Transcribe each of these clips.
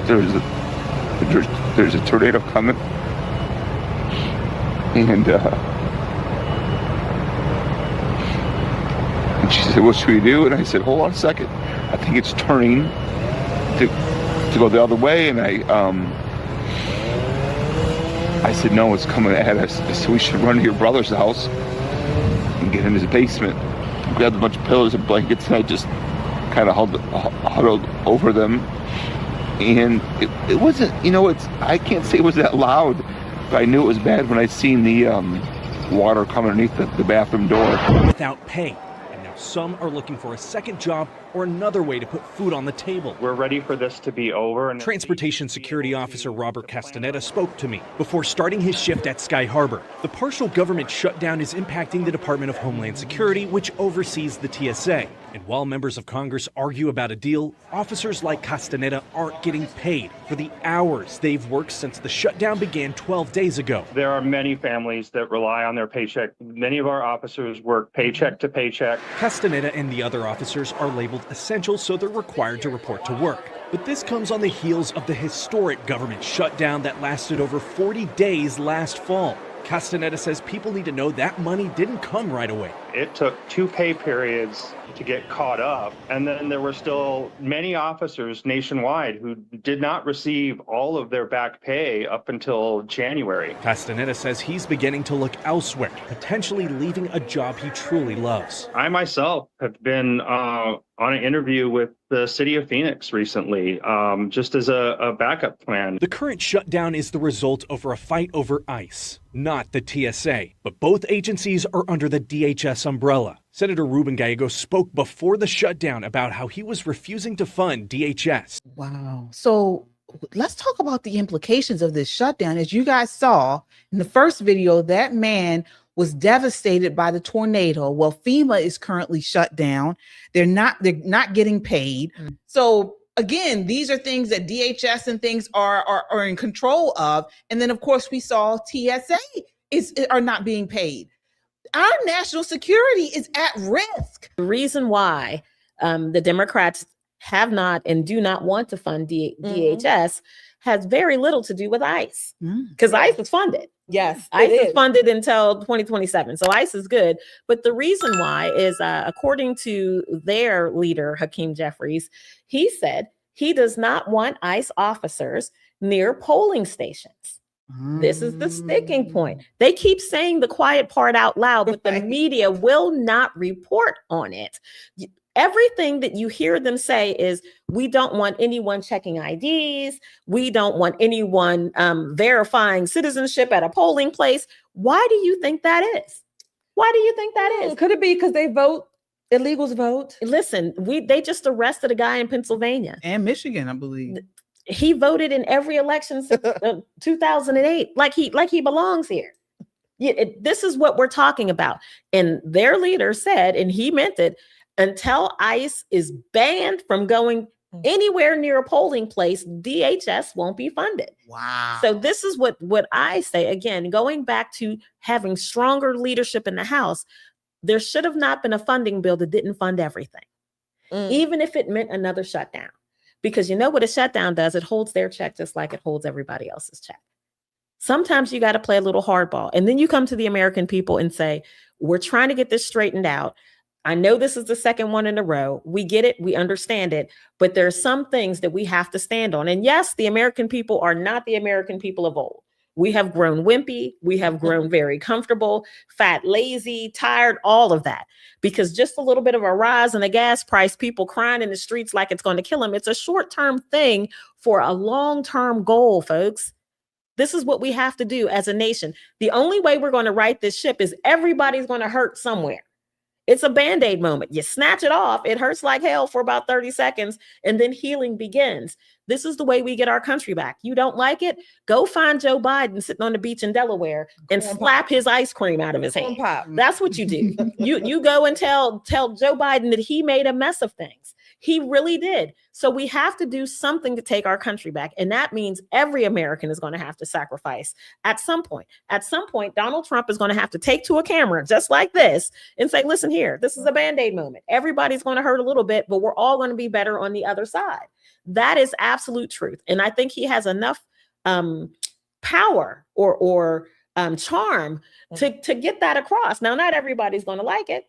there's a tornado coming, and she said, what should we do? And I said, hold on a second, I think it's turning to go the other way. And I said, no, it's coming at us. I said, we should run to your brother's house and get in his basement. Grabbed a bunch of pillows and blankets, and I just kind of huddled over them. And it wasn't, I can't say it was that loud, but I knew it was bad when I seen the water come underneath the bathroom door. Without pay. And now some are looking for a second job or another way to put food on the table. We're ready for this to be over. Transportation Security Officer Robert Castaneda spoke to me before starting his shift at Sky Harbor. The partial government shutdown is impacting the Department of Homeland Security, which oversees the TSA. And while members of Congress argue about a deal, officers like Castaneda aren't getting paid for the hours they've worked since the shutdown began 12 days ago. There are many families that rely on their paycheck. Many of our officers work paycheck to paycheck. Castaneda and the other officers are labeled essential, so they're required to report to work. But this comes on the heels of the historic government shutdown that lasted over 40 days last fall. Castaneda says people need to know that money didn't come right away. It took 2 pay periods to get caught up, and then there were still many officers nationwide who did not receive all of their back pay up until January. Castaneda says he's beginning to look elsewhere, potentially leaving a job he truly loves. I myself have been on an interview with the city of Phoenix recently, just as a backup plan. The current shutdown is the result over a fight over ICE, not the TSA. But both agencies are under the DHS umbrella. Senator Ruben Gallegos spoke before the shutdown about how he was refusing to fund DHS. Wow. So let's talk about the implications of this shutdown. As you guys saw in the first video, that man was devastated by the tornado. Well, FEMA is currently shut down. They're not getting paid. So again, these are things that DHS and things are in control of. And then of course we saw TSA are not being paid. Our national security is at risk. The reason why the Democrats have not and do not want to fund DHS has very little to do with ICE, because ICE is funded. Yes, ICE is funded until 2027. So ICE is good. But the reason why is, according to their leader, Hakeem Jeffries, he said he does not want ICE officers near polling stations. This is the sticking point. They keep saying the quiet part out loud, but the media will not report on it. Everything that you hear them say is, we don't want anyone checking IDs. We don't want anyone verifying citizenship at a polling place. Why do you think that is? Why do you think that is? Could it be because they vote? Illegals vote? Listen, they just arrested a guy in Pennsylvania. And Michigan, I believe. He voted in every election since 2008, like he belongs here. This is what we're talking about. And their leader said, and he meant it, until ICE is banned from going anywhere near a polling place, DHS won't be funded. Wow. So this is what I say, again, going back to having stronger leadership in the House, there should have not been a funding bill that didn't fund everything, even if it meant another shutdown. Because you know what a shutdown does? It holds their check just like it holds everybody else's check. Sometimes you got to play a little hardball. And then you come to the American people and say, we're trying to get this straightened out. I know this is the second one in a row. We get it. We understand it. But there are some things that we have to stand on. And yes, the American people are not the American people of old. We have grown wimpy. We have grown very comfortable, fat, lazy, tired, all of that. Because just a little bit of a rise in the gas price, people crying in the streets like it's going to kill them. It's a short-term thing for a long-term goal, folks. This is what we have to do as a nation. The only way we're going to right this ship is everybody's going to hurt somewhere. It's a Band-Aid moment. You snatch it off. It hurts like hell for about 30 seconds, and then healing begins. This is the way we get our country back. You don't like it? Go find Joe Biden sitting on the beach in Delaware and slap his ice cream out of his hand. That's what you do. You go and tell Joe Biden that he made a mess of things. He really did. So we have to do something to take our country back. And that means every American is going to have to sacrifice at some point. At some point, Donald Trump is going to have to take to a camera just like this and say, listen here, this is a Band-Aid moment. Everybody's going to hurt a little bit, but we're all going to be better on the other side. That is absolute truth. And I think he has enough power or charm to get that across. Now, not everybody's going to like it,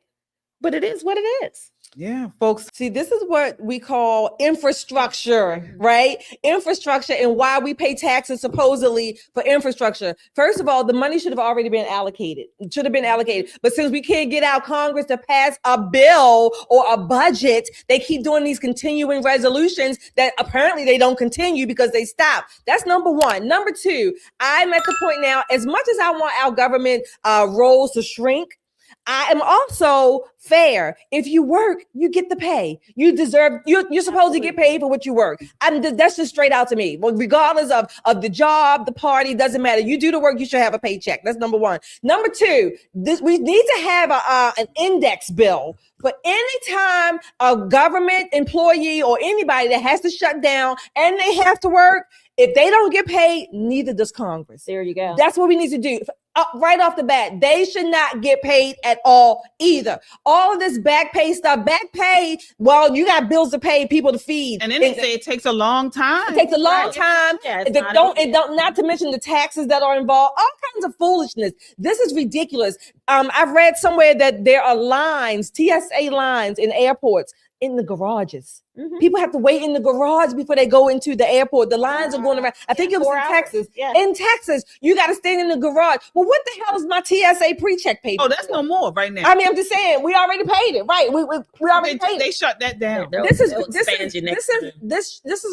but it is what it is. Yeah, folks. See, this is what we call infrastructure, right? Infrastructure, and why we pay taxes supposedly for infrastructure. First of all, the money should have already been allocated. It should have been allocated. But since we can't get our Congress to pass a bill or a budget, they keep doing these continuing resolutions that apparently they don't continue because they stop. That's number one. Number two, I'm at the point now, as much as I want our government roles to shrink, I am also fair. If you work, you get the pay. You deserve, you're supposed to get paid for what you work. That's just straight out to me. Well, regardless of the job, the party, doesn't matter. You do the work, you should have a paycheck. That's number one. Number two, we need to have an index bill. But anytime a government employee or anybody that has to shut down and they have to work, if they don't get paid, neither does Congress. There you go. That's what we need to do. Right off the bat, they should not get paid at all either. All of this back pay stuff, well, you got bills to pay, people to feed. And then they say it takes a long time. It takes a long time. Yeah, not to mention the taxes that are involved, all kinds of foolishness. This is ridiculous. I've read somewhere that there are lines, TSA lines in airports, in the garages. Mm-hmm. People have to wait in the garage before they go into the airport. The lines are going around. I think it was in Texas. Yeah. In Texas, you got to stand in the garage. Well, what the hell is my TSA pre-check paper? Oh, that's no more right now. I mean, I'm just saying, we already paid it, right? We already paid it. They shut that down. This is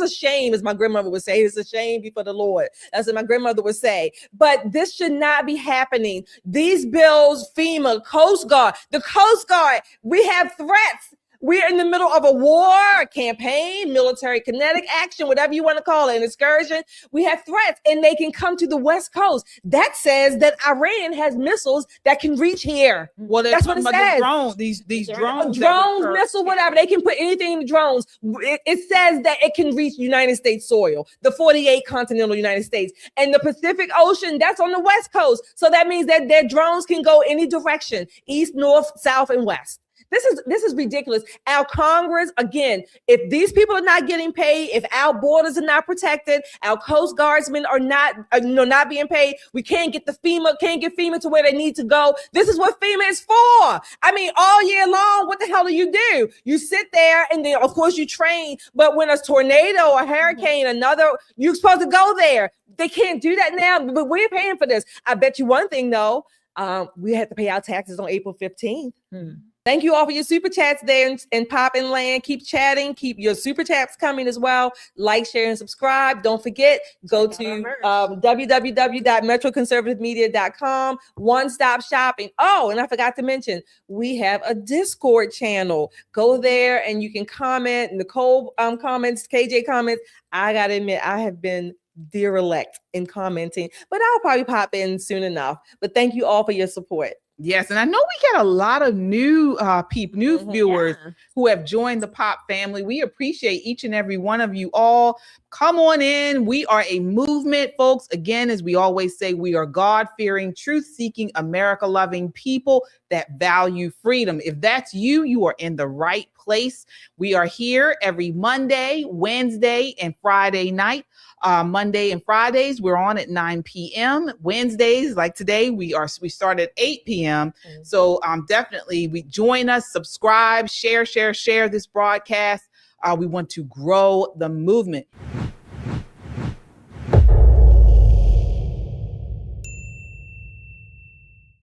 a shame, as my grandmother would say. It's a shame before the Lord. That's what my grandmother would say. But this should not be happening. These bills, FEMA, Coast Guard, the Coast Guard, we have threats. We're in the middle of a war, a campaign, military kinetic action, whatever you want to call it, an excursion. We have threats, and they can come to the West Coast. That says that Iran has missiles that can reach here. Well, that's what it says. These drones, missiles, whatever. They can put anything in the drones. It says that it can reach United States soil, the 48 continental United States, and the Pacific Ocean. That's on the West Coast. So that means that their drones can go any direction: east, north, south, and west. This is ridiculous. Our Congress, again, if these people are not getting paid, if our borders are not protected, our Coast Guardsmen are not being paid, we can't get FEMA to where they need to go. This is what FEMA is for. I mean, all year long, what the hell do? You sit there and then, of course, you train. But when a tornado or hurricane, you're supposed to go there. They can't do that now, but we're paying for this. I bet you one thing, though, we have to pay our taxes on April 15th. Thank you all for your super chats there and Pop and Land. Keep chatting. Keep your super chats coming as well. Like, share, and subscribe. Don't forget, go to www.metroconservativemedia.com. One-stop shopping. Oh, and I forgot to mention, we have a Discord channel. Go there and you can comment. Nicole comments, KJ comments. I got to admit, I have been derelict in commenting, but I'll probably pop in soon enough. But thank you all for your support. Yes, and I know we get a lot of new viewers who have joined the Pop family. We appreciate each and every one of you all. Come on in. We are a movement, folks. Again, as we always say, we are God-fearing, truth-seeking, America-loving people that value freedom. If that's you, you are in the right place. We are here every Monday, Wednesday, and Friday night. Monday and Fridays, we're on at 9 p.m. Wednesdays, like today, we start at 8 p.m. So definitely join us, subscribe, share this broadcast. We want to grow the movement.